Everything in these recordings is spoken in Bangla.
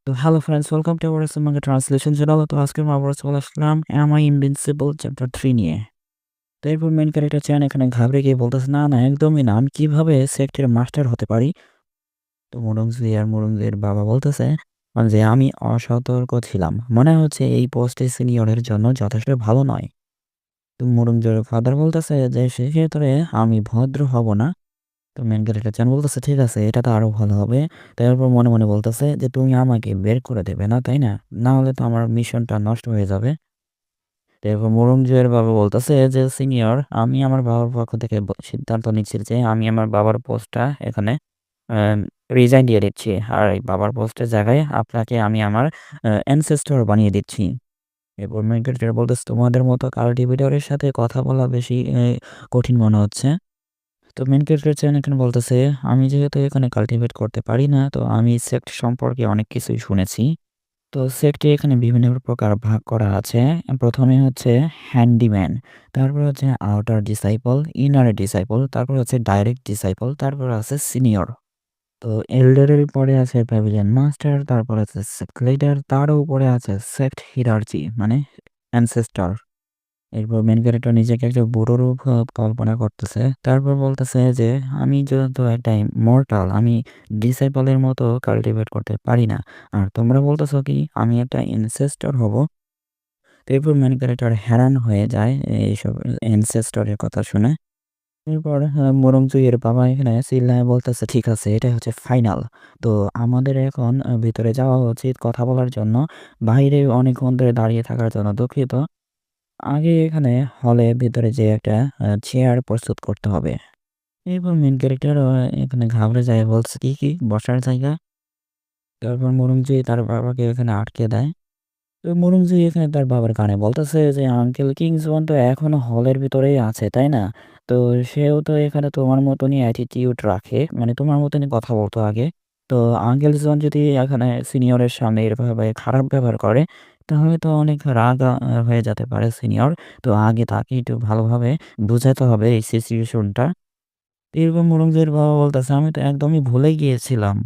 তো hello friends, welcome to our manga translation channel. তো আজকে আমরা আবার চলে আসলাম অ্যাম আই ইনভিনসিবল চ্যাপ্টার 3 নিয়ে। তো এরপর মেইন ক্যারেক্টার চ্যান এখানে ঘাবড়ে গিয়ে বলতেছে, না না একদমই না, আমি কিভাবে সেক্টরের মাস্টার হতে পারি? তো মুরুংজির বাবা বলতেছে যে আমি অসতর্ক ছিলাম, মনে হচ্ছে এই পোস্টে সিনিয়রের জন্য যথেষ্ট ভালো নয়। তো মুরুংজির ফাদার বলতেছে যে সেক্ষেত্রে আমি ভদ্র হব না। তো মেইন ক্যারেক্টার চ্যান বলতেছে, ঠিক আছে, এটা তো আরো ভালো হবে। তারপর মনে মনে বলতেছে যে তুমি আমাকে বের করে দেবে না, তাই না? না হলে তো আমার মিশনটা নষ্ট হয়ে যাবে। তারপর মুরুংজয়ের বাবা বলতেছে যে সিনিয়র, আমি আমার বাবার পক্ষ থেকে সিদ্ধান্ত নিচ্ছি যে আমি আমার বাবার পোস্টটা এখানে রিজাইন দিয়ে দিচ্ছি, আর এই বাবার পোস্টের জায়গায় আপনাকে আমি আমার অ্যানসেস্টর বানিয়ে দিচ্ছি। এরপর মেইন ক্যারেক্টার বলতেছে, তোমাদের মতো কাল্টিভেটরের সাথে কথা বলা বেশি কঠিন মনে হচ্ছে। তো মেইন ক্যারেক্টার চ্যান এখানে বলতেছে, আমি যেহেতু এখানে কাল্টিভেট করতে পারি না, তো আমি সেক্ট সম্পর্কে অনেক কিছুই শুনেছি। তো সেক্টে এখানে বিভিন্ন প্রকার ভাগ করা আছে। প্রথমে হচ্ছে হ্যান্ডিম্যান, তারপর হচ্ছে আউটার ডিসাইপল, ইনার ডিসাইপল, তারপর হচ্ছে ডাইরেক্ট ডিসাইপল, তারপর আছে সিনিয়র। তো এল্ডারের পরে আছে প্যাভিলিয়ন মাস্টার, তারপর আছে সেক্ট লিডার, তারও উপরে আছে সেক্ট হিরার্চি মানে অ্যানসেস্টর। এরপর মেন ক্যারেক্টার নিজেকে একটা বুড়ো রূপ কল্পনা করতেছে। তারপর বলতেছে যে আমি যেহেতু একটা মর্টাল, আমি ডিসাইপলের মতো কাল্টিভেট করতে পারি না। আর তোমরা বলতেছো কি আমি একটা ইনসেস্টর হব? তো এরপর মেন ক্যারেক্টার হ্যারান হয়ে যায় এইসব এনসেস্টরের কথা শুনে। এরপর মুরুংজুইয়ের বাবা এখানে চিল্লায় বলতেছে, ঠিক আছে, এটা হচ্ছে ফাইনাল। তো আমাদের এখন ভিতরে যাওয়া উচিত কথা বলার জন্য। বাইরে অনেকক্ষণ ধরে দাঁড়িয়ে থাকার জন্য দুঃখিত। আগে এখানে হলে ভিতরে যে একটা চেয়ার প্রস্তুত করতে হবে। এরপর মেন ক্যারেক্টার এখানে ঘাবড়ে যায়, বলছে কি বসার জায়গা? তারপর মুরুংজি তার বাবাকে এখানে আটকে দেয়। তো মুরুংজি এখানে তার বাবার কানে বলতেছে যে আঙ্কেল কিংসমান তো এখনো হলের ভিতরেই আছে, তাই না? তো সেও তো এখানে তোমার মতনই অ্যাটিটিউড রাখে, মানে তোমার মতনই কথা বলতো আগে। তো আঙ্কেল জন যদি এখানে সিনিয়রের সামনে এভাবে খারাপ ব্যবহার করে, তাহলে তো অনেক রাগ হয়ে যেতে পারে সিনিয়র। তো আগে তাকে একটু ভালোভাবে বুঝাতে হবে এই সিচুয়েশনটা। এরকম মুরুংজির বাবা বলতেছে, আমি তো একদমই ভুলে গিয়েছিলাম।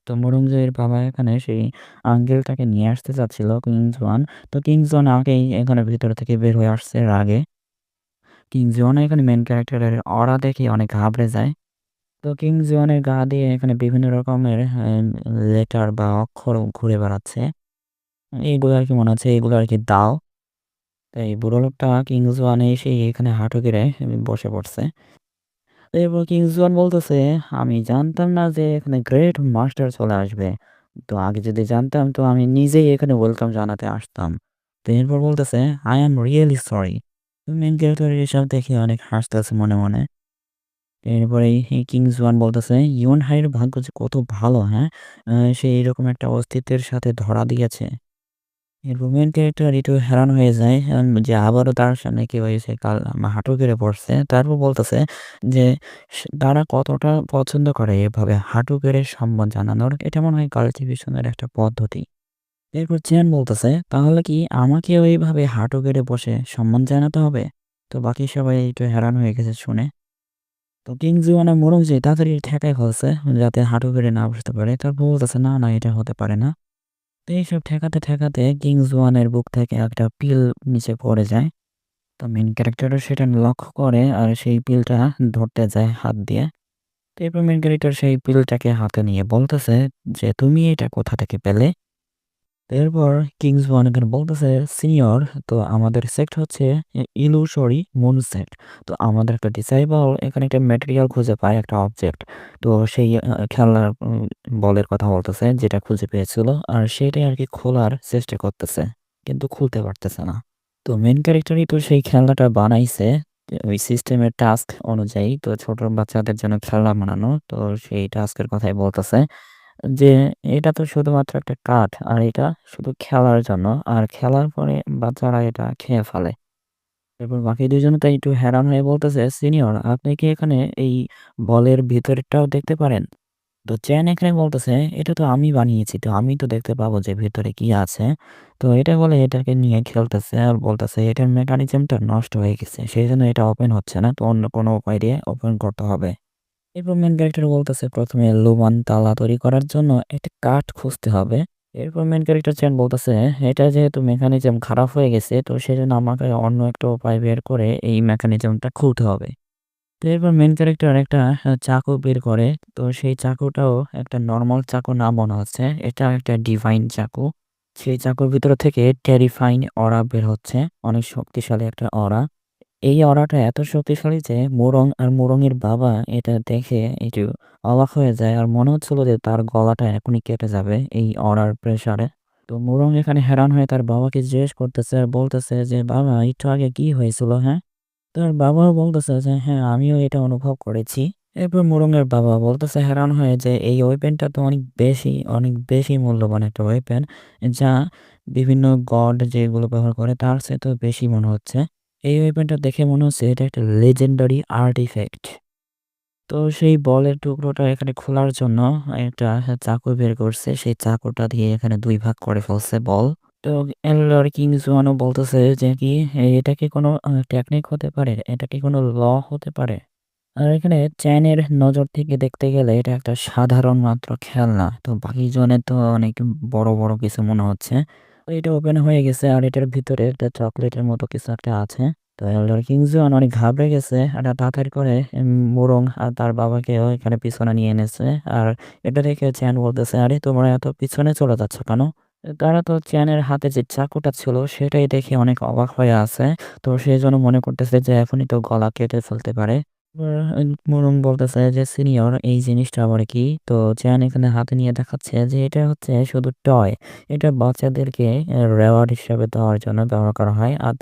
তো মুরুংজয়ের বাবা এখানে সেই আঙ্কেলটাকে নিয়ে আসতে চাচ্ছিল কিংজন। তো কিংজন আগেই এখানে ভিতর থেকে বের হয়ে আসছে রাগে। কিংজন এখানে মেন ক্যারেক্টারের অরা দেখে অনেক ঘাবড়ে যায়। তো কিংজনের গা দিয়ে এখানে বিভিন্ন রকমের লেটার বা অক্ষর ঘুরে বেড়াচ্ছে। এইগুলো আর কি মনে হচ্ছে এগুলো আর কি দাও। তো এই বুড়ো লোকটা কিংজন এসে এখানে হাঁটু গেড়ে বসে পড়ছে। তো এরপর কিংজন বলতেছে, আমি জানতাম না যে এখানে গ্রেট মাস্টার চলে আসবে। তো আগে যদি জানতাম তো আমি নিজেই এখানে ওয়েলকাম জানাতে আসতাম। তো এরপর বলতেছে, I am really sorry. Main character এসব দেখে অনেক হাসতেছে মনে মনে। এরপরে এই কিংসওয়ান বলতেছে, ইউন হাইয়ের ভাগ্য যে কত ভালো, হ্যাঁ, সে এরকম একটা অস্তিত্বের সাথে ধরা দিয়েছে। এরপর মেন ক্যারেক্টার একটু হেরান হয়ে যায় যে আবারও তার সামনে কেউ এসে হাঁটু গেড়ে পড়ছে। তারপর বলতেছে যে তারা কতটা পছন্দ করে এভাবে হাঁটু গেড়ে সম্মান জানানোর, এটা মনে হয় কাল্টিভেশনের একটা পদ্ধতি। এরপর চেয়ান বলতেছে, তাহলে কি আমাকেও এইভাবে হাঁটু গেড়ে বসে সম্মান জানাতে হবে? তো বাকি সবাই একটু হেরান হয়ে গেছে শুনে। তো কিংজি মানে মুরুংজি তাড়াতাড়ি ঠেকায় ফেলছে যাতে হাঁটু গেড়ে না বসতে পারে। তারপর বলতেছে, না না, এটা হতে পারে না। তো এইসব ঠেকাতে ঠেকাতে কিংস ওয়ানের বুক থেকে একটা পিল নিচে পড়ে যায়। তো মেন ক্যারেক্টারও সেটা লক্ষ্য করে আর সেই পিলটা ধরতে যায় হাত দিয়ে। তো এরপর মেন ক্যারেক্টার সেই পিলটাকে হাতে নিয়ে বলতেছে যে তুমি এটা কোথা থেকে পেলে? তো এরপর কিংস ওয়ান এখানে বলতেছে, সিনিয়র, তো আমাদের সেক্ট হচ্ছে ইলুশরি মুন সেক্ট। তো আমাদের একটা ডিসাইবল এখানে একটা ম্যাটেরিয়াল খুঁজে পায়, একটা অবজেক্ট। তো সেই খেলনার বলের কথা বলতেছে যেটা খুঁজে পেয়েছিল, আর সেটাই আর কি খোলার চেষ্টা করতেছে, কিন্তু খুলতে পারতেছে না। তো মেন ক্যারেক্টারই তো সেই খেলনাটা বানাইছে ওই সিস্টেমের টাস্ক অনুযায়ী। তো ছোট বাচ্চাদের জন্য খেলনা বানানো, তো সেই টাস্কের কথাই বলতেছে যে এটা তো শুধুমাত্র একটা কাঠ, আর এটা শুধু খেলার জন্য, আর খেলার পরে বাচ্চারা এটা খেয়ে ফেলে। এরপর বাকি দুজন তাই একটু হ্যারান হয়ে বলতেছে, সিনিয়র, আপনি কি এখানে এই বলের ভিতরটাও দেখতে পারেন? তো চ্যান এখানে বলতেছে, এটা তো আমি বানিয়েছি, তো আমি তো দেখতে পাবো যে ভিতরে কি আছে। তো এটা বলে এটাকে নিয়ে খেলতেছে আর বলতেছে এটার মেকানিজমটা নষ্ট হয়ে গেছে, সেই জন্য এটা ওপেন হচ্ছে না, তো অন্য কোনো উপায় দিয়ে ওপেন করতে হবে। এরপর মেইন ক্যারেক্টার বলতেছে প্রথমে লোমান তালা তৈরি করার জন্য একটা কাঠ খুঁজতে হবে। এরপর মেইন ক্যারেক্টার চ্যান বলতেছে এটা যেহেতু মেকানিজম খারাপ হয়ে গেছে তো সেজন্য আমাকে অন্য একটা উপায় বের করে এই মেকানিজমটা খুলতে হবে। তো এরপর মেইন ক্যারেক্টার একটা চাকু বের করে। তো সেই চাকুটাও একটা নরমাল চাকু না মনে হচ্ছে। এটা একটা ডিভাইন চাকু। সেই চাকুর ভিতর থেকে টেরিফাইং অরা বের হচ্ছে। অনেক শক্তিশালী একটা অরা। এই অরাটা এত শক্তিশালী যে মুরং আর মুরংয়ের বাবা এটা দেখে একটু অবাক হয়ে যায়। আর মনে হচ্ছিল যে তার গলাটা এখনই কেটে যাবে এই অরার প্রেসারে। তো মুরং এখানে হ্যারান হয়ে তার বাবাকে জিজ্ঞেস করতেছে আর বলতেছে যে, "বাবা একটু আগে কি হয়েছিল, হ্যাঁ?" তার বাবাও বলতেছে যে, "হ্যাঁ, আমিও এটা অনুভব করেছি।" এরপর মুরুঙ্গের বাবা বলতেছে হ্যারান হয়ে যে, "এই ওয়েপেনটা তো অনেক বেশি মূল্যবান একটা ওয়েপেন, যা বিভিন্ন গড যেগুলো ব্যবহার করে তার চাইতেও বেশি মনে হচ্ছে। এই ওয়েপেনটা দেখে মনে হচ্ছে এটা একটা লেজেন্ডারি আর্টিফ্যাক্ট।" তো সেই বলের টুকরোটা এখানে খোলার জন্য একটা চাকু বের করছে। সেই চাকুটা দিয়ে এখানে ২ ভাগ করে ফেলছে বল। তো এলর কিংজোয়ানও বলতেছে যে কি এটা কি কোনো টেকনিক হতে পারে? এটা কি কোনো হতে পারে? আর এখানে চ্যানের নজর থেকে দেখতে গেলে এটা একটা সাধারণ মাত্র খেলনা। তো বাকি জনের তো অনেক বড়, বড় কিছু মনে হচ্ছে। তো এটা ওপেন হয়ে গেছে আর এটার ভিতরে একটা চকলেটের মতো কিছু একটা আছে। তো এল্ডার কিংজন অনেক ঘাবড়ে গেছে। আর তাড়াতাড়ি করে মুরং আর তার বাবাকেও এখানে পিছনে নিয়ে এনেছে। আর এটা দেখে চ্যান বলতেছে, "আরে তোমরা এত পিছনে চলে যাচ্ছ কেন?" তারা তো চ্যানের হাতে যে চাকুটা ছিল সেটাই দেখে অনেক অবাক হয়ে আছে। তো সেজন্য মনে করতেছে যে এখনই তো গলা কেটে ফেলতে পারে। মুরুং বলতেছে যে, "সিনিয়র এই জিনিসটা আবার কি?" তো চ্যান এখানে হাতে নিয়ে দেখাচ্ছে যে এটা হচ্ছে শুধু টয়। এটা বাচ্চাদেরকে রেওয়ার্ড হিসাবে দেওয়ার জন্য ব্যবহার করা হয়। আর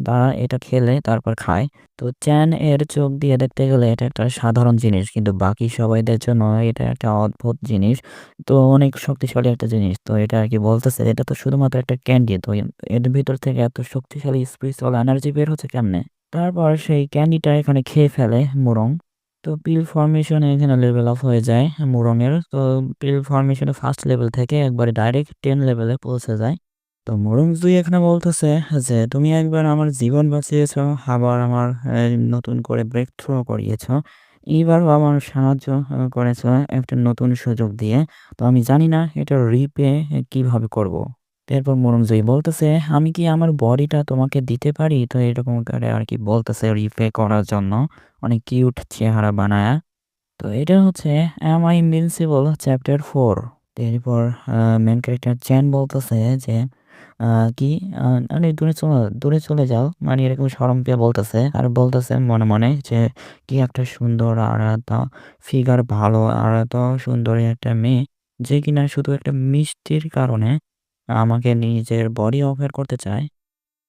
তারা এটা খেলে তারপর খায়। তো চ্যান এর চোখ দিয়ে দেখতে গেলে এটা একটা সাধারণ জিনিস। কিন্তু বাকি সবাইদের জন্য এটা একটা অদ্ভুত জিনিস। তো অনেক শক্তিশালী একটা জিনিস। তো এটা আরকি বলতেছে এটা তো শুধুমাত্র একটা ক্যান্ডি। তো এর ভিতর থেকে এত শক্তিশালী স্পিরিচুয়াল এনার্জি বের হচ্ছে কেমনে? তারপর সেই ক্যান্ডিটা এখানে খেয়ে ফেলে মুরং। তো পিল ফর্মেশন এ এখানে লেভেল আপ হয়ে যায় মুরংয়ের। তো পিল ফর্মেশনে ফার্স্ট লেভেল থেকে একবারে ডাইরেক্ট 10 লেভেলে পৌঁছে যায়। তো মুরুং-জুই এখানে বলতেছে যে, "তুমি একবার আমার জীবন বাঁচিয়েছ, আবার আমার নতুন করে ব্রেক থ্রু করিয়েছ। এইবারও আমার সাহায্য করেছ একটা নতুন সুযোগ দিয়ে। তো আমি জানি না এটার রিপে কিভাবে করব।" এরপর মুরুং-জুই বলতেছে, "আমি কি আমার বডিটা তোমাকে দিতে পারি?" তো এরকম করে আরকি বলতেছে রিপে করার জন্য। অনেক কিউট চেহারা বানায়া। তো এটা হচ্ছে 'Am I Invincible' চ্যাপ্টার 4। এরপর মেইন ক্যারেক্টার চ্যান বলতেছে যে আ কি আ আরে দূরে চলে যাও। মানে এরকম শরম পেয়ে বলতেছে। আর বলতেছে মনে, মনে যে কি একটা সুন্দর আর এত ফিগার ভালো আর এত সুন্দরী একটা মেয়ে যে কিনা শুধু একটা মিষ্টির কারণে আমাকে নিজের বডি অফার করতে চায়।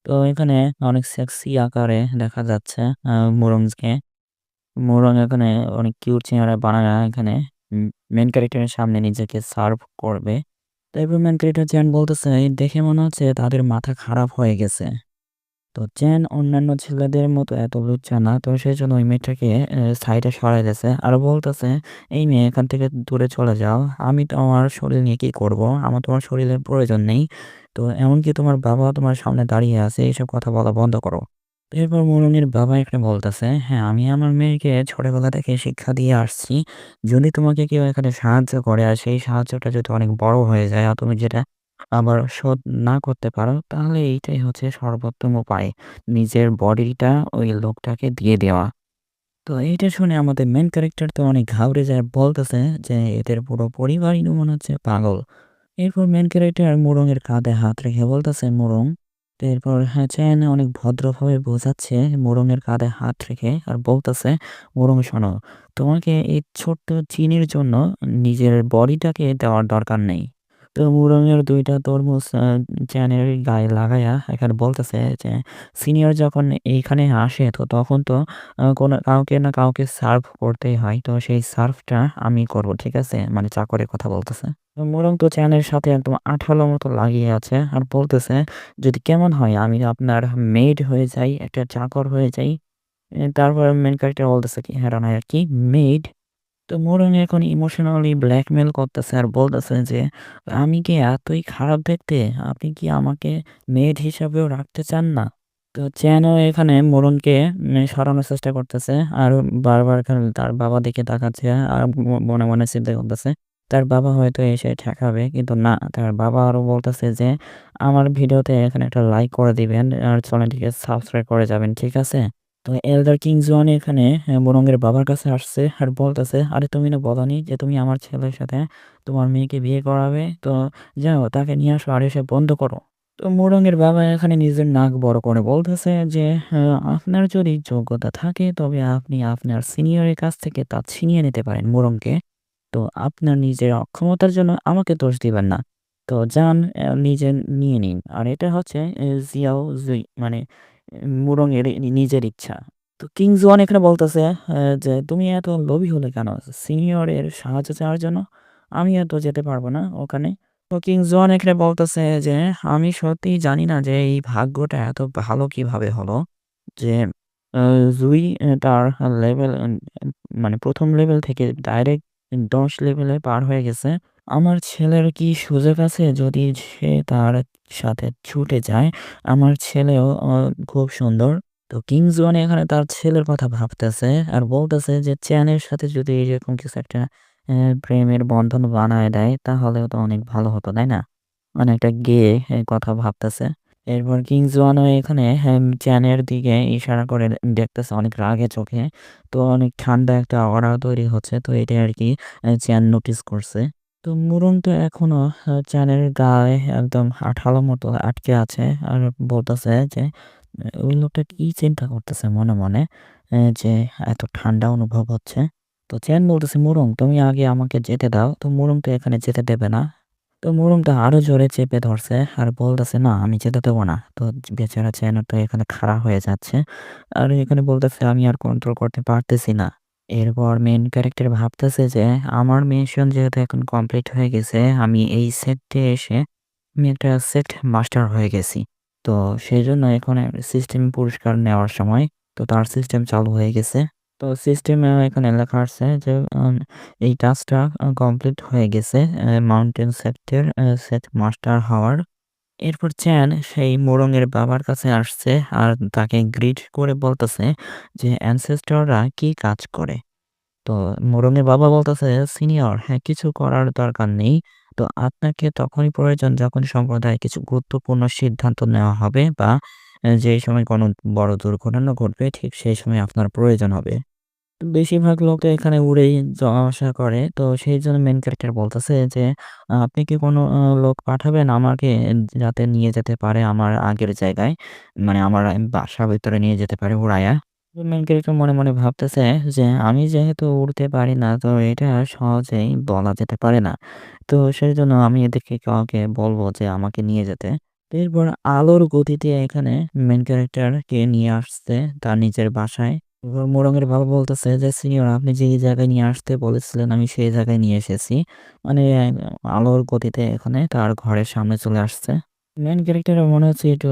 তো এখানে অনেক সেক্সি আকারে দেখা যাচ্ছে মুরুংকে। মোরং এখানে অনেক কিউট চেহারা বানায়া এখানে উম মেইন ক্যারেক্টারের সামনে নিজেকে সার্ভ করবে। তারপর মেইন ক্যারেক্টার চ্যান বলতেছে, "দেখে মনে হচ্ছে তাদের মাথা খারাপ হয়ে গেছে।" তো চ্যান অন্যান্য ছেলেদের মতো এত লুচ্চা না। তো সেজন্য ওই মেয়েটাকে সাইডে সরাই দিছে। আর বলতেছে, "এই মেয়ে এখান থেকে দূরে চলে যাও। আমি তোমার শরীর নিয়ে কি করব? আমার তোমার শরীরের প্রয়োজন নেই। তো এমনকি তোমার বাবা তোমার সামনে দাঁড়িয়ে আছে। এইসব কথা বলা বন্ধ করো।" এরপর মুরুনির বাবা একটা বলতেছে, "হ্যাঁ, আমি আমার মেয়েকে ছোটবেলা থেকে শিক্ষা দিয়ে আসছি। যদি তোমাকে কেউ এখানে সাহায্য করে আর সেই সাহায্যটা যদি অনেক বড় হয়ে যায় আর তুমি যেটা আবার শোধ না করতে পারো, তাহলে এইটাই হচ্ছে সর্বোত্তম উপায়। নিজের বডিটা ওই লোকটাকে দিয়ে দেওয়া।" তো এইটা শুনে আমাদের মেইন ক্যারেক্টার তো অনেক ঘাবড়ে যায়। বলতেছে যে, "এদের পুরো পরিবারই মনে হচ্ছে পাগল।" এরপর মেইন ক্যারেক্টার মুরুংয়ের কাঁধে হাত রেখে বলতেছে, "মুরুং।" তো এরপর হ্যাঁ, চ্যান অনেক ভদ্রভাবে বোঝাচ্ছে মুরুংয়ের কাঁধে হাত রেখে আর বলতেছে, "মুরুং শোনো, তোমাকে এই ছোট্ট চিনির জন্য নিজের বডিটাকে দেওয়ার দরকার নেই।" তো মুরুংয়ের ২ টা তরমুজ চ্যানের গায়ে লাগায়া এখানে বলতেছে যে, "সিনিয়র যখন এইখানে আসে তো তখন তো কোনো কাউকে না কাউকে সার্ভ করতেই হয়। তো সেই সার্ভটা আমি করব। ঠিক আছে?" মানে চাকরের কথা বলতেছে। তো মুরং তো চ্যানের সাথে একদম আঠালো মতো লাগিয়ে আছে আর বলতেছে, "যদি কেমন হয় আমি আপনার মেইড হয়ে যাই, একটা চাকর হয়ে যাই?" তারপর মেইন ক্যারেক্টার বলতেছে কি হ্যাঁ, আর কি মেইড? তো মুরং এখন ইমোশনালি ব্ল্যাকমেইল করতেছে আর বলতেছে যে, "আমি কি এতই খারাপ দেখতে? আপনি কি আমাকে মেইড হিসাবেও রাখতে চান না?" তো চ্যানও এখানে মোড়নকে সরানোর চেষ্টা করতেছে। আর বারবার খালি তার বাবার দিকে তাকাচ্ছে আর মনে, মনে চিন্তা করতেছে। তার বাবা হয়তো এসে ঠেকাবে। কিন্তু না, তার বাবা আরো বলতেছে যে, "আমার ভিডিওতে এখানে একটা লাইক করে দিবেন আর চ্যানেলটিকে সাবস্ক্রাইব করে যাবেন। ঠিক আছে?" তো এল্ডার কিংজন এখানে মোরংয়ের বাবার কাছে আসছে আর বলতেছে, "আরে তুমি না বলোনি যে তুমি আমার ছেলের সাথে তোমার মেয়েকে বিয়ে করাবে? তো যাও তাকে নিয়ে আসো আর এসব বন্ধ করো।" তো মোরঙের বাবা এখানে নিজের নাক বড় করে বলতেছে যে, আপনার যদি যোগ্যতা থাকে তবে আপনি আপনার সিনিয়রের কাছ থেকে তা ছিনিয়ে নিতে পারেন মোরংকে। তো আপনার নিজের অক্ষমতার জন্য আমাকে দোষ দিবেন না। তো যান নিজে নিয়ে নিন।" আর এটা হচ্ছে জিয়াও জুই মানে মুরংয়ের নিজের ইচ্ছা। তো কিং জোয়ান এখানে বলতেছে যে, "তুমি এত লোভী হলে কেন? সিনিয়রের সাহায্য চাওয়ার জন্য? আমি এত যেতে পারব না ওখানে।" তো কিং জোয়ান এখানে বলতেছে যে, "আমি সত্যিই জানি না যে এই ভাগ্যটা এত ভালো কিভাবে হলো। যে জুই তার লেভেল মানে ১ম লেভেল থেকে ডাইরেক্ট ১০ লেভেলে পার হয়ে গেছে। আমার ছেলের কি সুযোগ আছে যদি সে তার সাথে ছুটে যায়? আমার ছেলেও খুব সুন্দর।" তো কিংজমান এখানে তার ছেলের কথা ভাবতেছে আর বলতেছে যে, "চ্যানের সাথে যদি এরকম কিছু একটা প্রেমের বন্ধন বানায় দেয় তাহলেও তো অনেক ভালো হতো, তাই না?" মানে একটা গেয়ে কথা ভাবতেছে। এরপর কিংজোয়ানও এখানে চ্যানের দিকে ইশারা করে দেখতেছে অনেক রাগে চোখে। তো অনেক ঠান্ডা একটা অরা তৈরি হচ্ছে। তো এটাই আরকি চ্যান নোটিস করছে। তো মুরুং তো এখনো চ্যানের গায়ে একদম আঠালো মতো আটকে আছে। আর বলতেছে যে ওই লোকটা কি চিন্তা করতেছে মনে, মনে যে এত ঠান্ডা অনুভব হচ্ছে। তো চ্যান বলতেছে, "মুরুং তুমি আগে আমাকে যেতে দাও।" তো মুরুং তো এখানে যেতে দেবে না। তো মুরুমটা আরো জোরে চেপে ধরছে আর বলতেছে, "না আমি যেতে দেবো না।" তো বেচারা চেনটা এখানে খাড়া হয়ে যাচ্ছে। আর এখানে বলতেছে, "আমি আর কন্ট্রোল করতে পারতেছি না।" এরপর মেইন ক্যারেক্টার ভাবতেছে যে, "আমার মিশন যেহেতু এখন কমপ্লিট হয়ে গেছে, আমি এই সেক্টে এসে আমি একটা সেক্ট মাস্টার হয়ে গেছি। তো সেজন্য এখন সিস্টেম পুরস্কার নেওয়ার সময় তো তার সিস্টেম চালু হয়ে গেছে। তো সিস্টেমে এখানে লেখা আছে যে এই টাস্কটা কমপ্লিট হয়ে গেছে মাউন্টেন সেক্টর সেট মাস্টার হওয়ার। এরপর চ্যান সেই মোরংয়ের বাবার কাছে আসছে আর তাকে গ্রিট করে বলতেছে যে অ্যানসেস্টররা কি কাজ করে। তো মোরঙের বাবা বলতেছে, "সিনিয়র, হ্যাঁ, কিছু করার দরকার নেই। তো আপনাকে তখনই প্রয়োজন যখন সম্প্রদায়ে কিছু গুরুত্বপূর্ণ সিদ্ধান্ত নেওয়া হবে বা যেই সময় কোনো বড় দুর্ঘটনা ঘটবে ঠিক সেই সময় আপনার প্রয়োজন হবে।" বেশিরভাগ লোক তো এখানে উড়েই যাওয়া আসা করে। তো সেইজন্য মেইন ক্যারেক্টার বলতেছে যে, "আপনি কি কোনো লোক পাঠাবেন আমাকে যাতে নিয়ে যেতে পারে আমার আগের জায়গায়? মানে আমার বাসার ভেতরে নিয়ে যেতে পারে উড়াইয়া?" তো মেইন ক্যারেক্টার মনে, মনে ভাবতেছে যে, "আমি যেহেতু উড়তে পারি না তো এটা সহজেই বলা যেতে পারে না। তো সেজন্য আমি এদেরকে কাউকে বলব যে আমাকে নিয়ে যেতে।" তো এরপর আলোর গতিতে এখানে মেইন ক্যারেক্টারকে নিয়ে আসছে তার নিজের বাসায়। এবার মোরঙের বাবা বলতেছে যে, "সিনিয়র আপনি যেই জায়গায় নিয়ে আসতে বলেছিলেন আমি সেই জায়গায় নিয়ে এসেছি।" মানে আলোর গতিতে এখানে তার ঘরের সামনে চলে আসছে। মেইন ক্যারেক্টারের মনে হচ্ছে একটু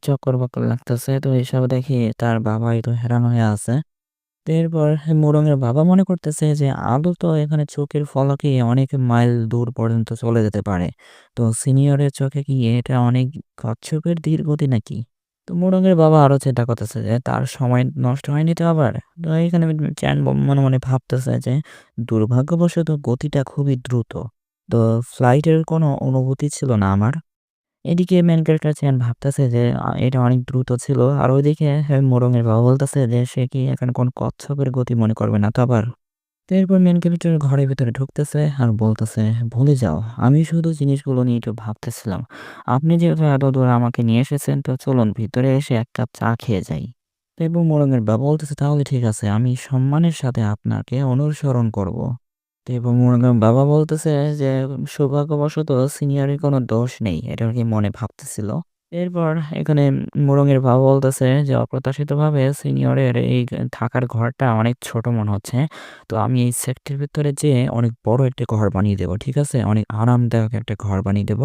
চক্কর-বক্কর লাগতেছে। তো এসব দেখে তার বাবা একটু হ্যারান হয়ে আছে। তো এরপর মোরঙের বাবা মনে করতেছে যে আলো তো এখানে চোখের ফলকে অনেক মাইল দূর পর্যন্ত চলে যেতে পারে। তো সিনিয়রের চোখে কি এটা অনেক কচ্ছপের ধীর গতি নাকি? তো মোরঙের বাবা আরো চিন্তা করতেছে যে তার সময় নষ্ট হয়নি তো আবার? তো এখানে চ্যান মনে, মনে ভাবতেছে যে দুর্ভাগ্যবশত গতিটা খুবই দ্রুত। তো ফ্লাইটের কোনো অনুভূতি ছিল না আমার। এদিকে মেইন ক্যারেক্টার ছিলেন ভাবতেছে যে এটা অনেক দ্রুত ছিল। আর ওইদিকে মোরঙের বাবা বলতেছে যে সে কি এখানে কোন কচ্ছপের গতি মনে করবে না তো আবার। তো এরপর মেইন ক্যারেক্টার ঘরের ভেতরে ঢুকতেছে আর বলতেছে, "ভুলে যাও। আমি শুধু জিনিসগুলো নিয়ে একটু ভাবতেছিলাম। আপনি যেহেতু এত দূর আমাকে নিয়ে এসেছেন তো চলুন ভিতরে এসে এক কাপ চা খেয়ে যাই।" তো এবং মোরঙের বাবা বলতেছে, "তাহলে ঠিক আছে। আমি সম্মানের সাথে আপনাকে অনুসরণ করব।" তো এবং মোরঙের বাবা বলতেছে যে সৌভাগ্যবশত সিনিয়রের কোনো দোষ নেই। এটা আরকি মনে ভাবতেছিল। এরপর এখানে মোরঙের বাবা বলতেছে যে অপ্রত্যাশিতভাবে সিনিয়রের এই থাকার ঘরটা অনেক ছোট মনে হচ্ছে। তো আমি এই সেক্টরের ভেতরে যেয়ে অনেক বড় একটা ঘর বানিয়ে দেব। ঠিক আছে? অনেক আরামদায়ক একটা ঘর বানিয়ে দেব।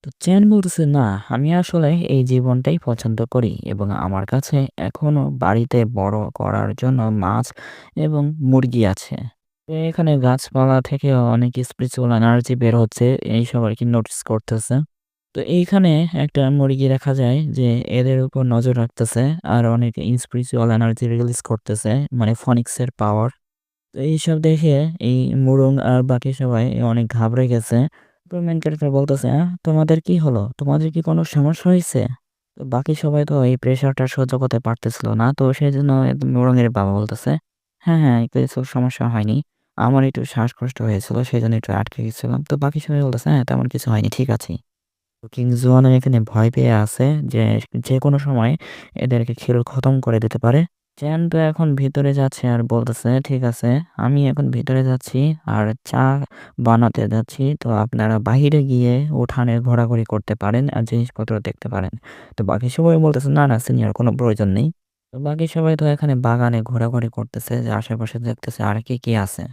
তো চ্যান বলতেছে, "না, আমি আসলে এই জীবনটাই পছন্দ করি এবং আমার কাছে এখনো বাড়িতে বড় করার জন্য মাছ এবং মুরগি আছে।" তো এখানে গাছপালা থেকেও অনেক স্পিরিচুয়াল এনার্জি বের হচ্ছে। এইসব আরকি নোটিস করতেছে। তো এইখানে একটা মুরগি দেখা যায় যে এদের উপর নজর রাখতেছে আর অনেক স্পিরিচুয়াল এনার্জি রিলিজ করতেছে, মানে ফনিক্সের পাওয়ার। তো এইসব দেখে এই মুরুং আর বাকি সবাই অনেক ঘাবড়ে গেছে। তো মেইন ক্যারেক্টার বলতেছে, তোমাদের কি হলো? তোমাদের কি কোনো সমস্যা হইছে?" তো বাকি সবাই তো এই প্রেশারটা সহ্য করতে পারতেছিল না। তো সেজন্য মুরুঙের বাবা বলতেছে, "হ্যাঁ, হ্যাঁ, কিছু সমস্যা হয়নি। আমার একটু শ্বাসকষ্ট হয়েছিল, সেজন্য একটু আটকে গেছিলাম।" তো বাকি সবাই বলতেছে, "হ্যাঁ, তেমন কিছু হয়নি, ঠিক আছি।" তো কিং জুয়ানও এখানে ভয় পেয়ে আছে যে যেকোনো সময় এদেরকে খেল খতম করে দিতে পারে। চ্যান তো এখন ভিতরে যাচ্ছে আর বলতেছে, "ঠিক আছে, আমি এখন ভিতরে যাচ্ছি আর চা বানাতে যাচ্ছি। তো আপনারা বাহিরে গিয়ে উঠানে ঘোরাঘুরি করতে পারেন আর জিনিসপত্র দেখতে পারেন।" তো বাকি সবাই বলতেছে, "না, না সিনিয়র, কোনো প্রয়োজন নেই।" তো বাকি সবাই তো এখানে বাগানে ঘোরাঘুরি করতেছে যে আশেপাশে দেখতেছে আর কি আছে।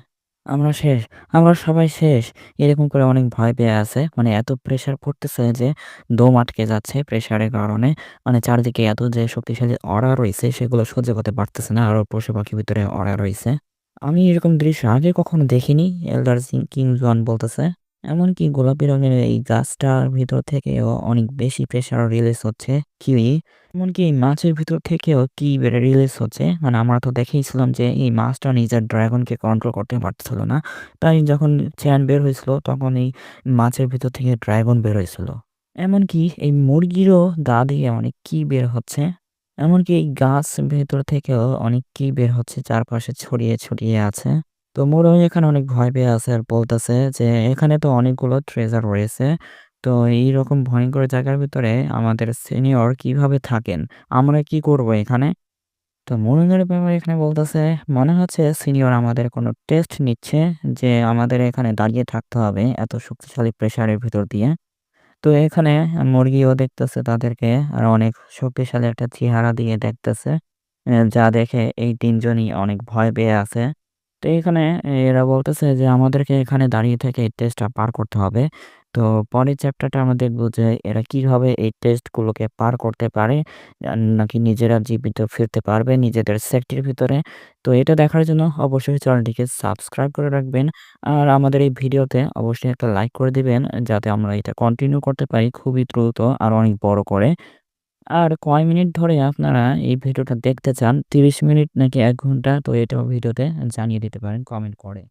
আমরা শেষ, আমরা সবাই শেষ। এরকম করে অনেক ভয় পেয়ে আছে। মানে এত প্রেশার পড়তেছে যে দম আটকে যাচ্ছে প্রেশারের কারণে। মানে চারদিকে এত যে শক্তিশালী অরা রইছে সেগুলো সহ্য করতে পারতেছে না। আরো পশু-পাখির ভিতরে অরা রইছে। আমি এরকম দৃশ্য আগে কখনো দেখিনি। এল্ডার কিং জন বলতেছে। এমনকি গোলাপি রঙের এই গাছটার ভিতর থেকেও অনেক বেশি প্রেশার রিলিজ হচ্ছে। কিউই এমনকি এই মাছের ভিতর থেকেও কি বেড়ে রিলিজ হচ্ছে। মানে আমরা তো দেখেইছিলাম যে এই মাছটা নিজের ড্রাগনকে কন্ট্রোল করতে পারতেছিল না। তাই যখন চ্যান বের হয়েছিল তখন এই মাছের ভিতর থেকে ড্রাগন বের হয়েছিল। এমনকি এই মুরগিরও গা দিয়ে অনেক কি বের হচ্ছে। এমনকি এই গাছ ভেতর থেকেও অনেক কি বের হচ্ছে, চারপাশে ছড়িয়ে আছে। তো মোড়ল এখানে অনেক ভয় পেয়ে আছে আর বলতেছে যে এখানে তো অনেকগুলো ট্রেজার রয়েছে। তো এইরকম ভয়ংকর জায়গার ভিতরে আমাদের সিনিয়র কিভাবে থাকেন? আমরা কি করব এখানে? তো মোড়লের ব্যাপারে এখানে বলতেছে, মনে হচ্ছে সিনিয়র আমাদের কোনো টেস্ট নিচ্ছে যে আমাদের এখানে দাঁড়িয়ে থাকতে হবে এত শক্তিশালী প্রেশারের ভিতর দিয়ে। তো এখানে মুরগিও দেখতেছে তাদেরকে আর অনেক শক্তিশালী একটা চেহারা দিয়ে দেখতেছে। যা দেখে এই ৩ জনই অনেক ভয় পেয়ে আছে। তো এখানে এরা বলতেছে যে আমাদেরকে এখানে দাঁড়িয়ে থেকে এই টেস্টটা পার করতে হবে। তো পরের চ্যাপ্টারটা আমরা দেখব যে এরা কিভাবে এই টেস্টগুলোকে পার করতে পারে। নাকি নিজেরা জীবিত ফিরতে পারবে নিজেদের সেফটির ভিতরে। তো এটা দেখার জন্য অবশ্যই চ্যানেলটিকে সাবস্ক্রাইব করে রাখবেন। আর আমাদের এই ভিডিওতে অবশ্যই একটা লাইক করে দিবেন যাতে আমরা এটা কন্টিনিউ করতে পারি খুবই দ্রুত আর অনেক বড় করে। আর কয় মিনিট ধরে আপনারা এই ভিডিওটা দেখতে চান? ৩০ মিনিট নাকি ১ ঘন্টা? তো এটাও ভিডিওতে জানিয়ে দিতে পারেন কমেন্ট করে।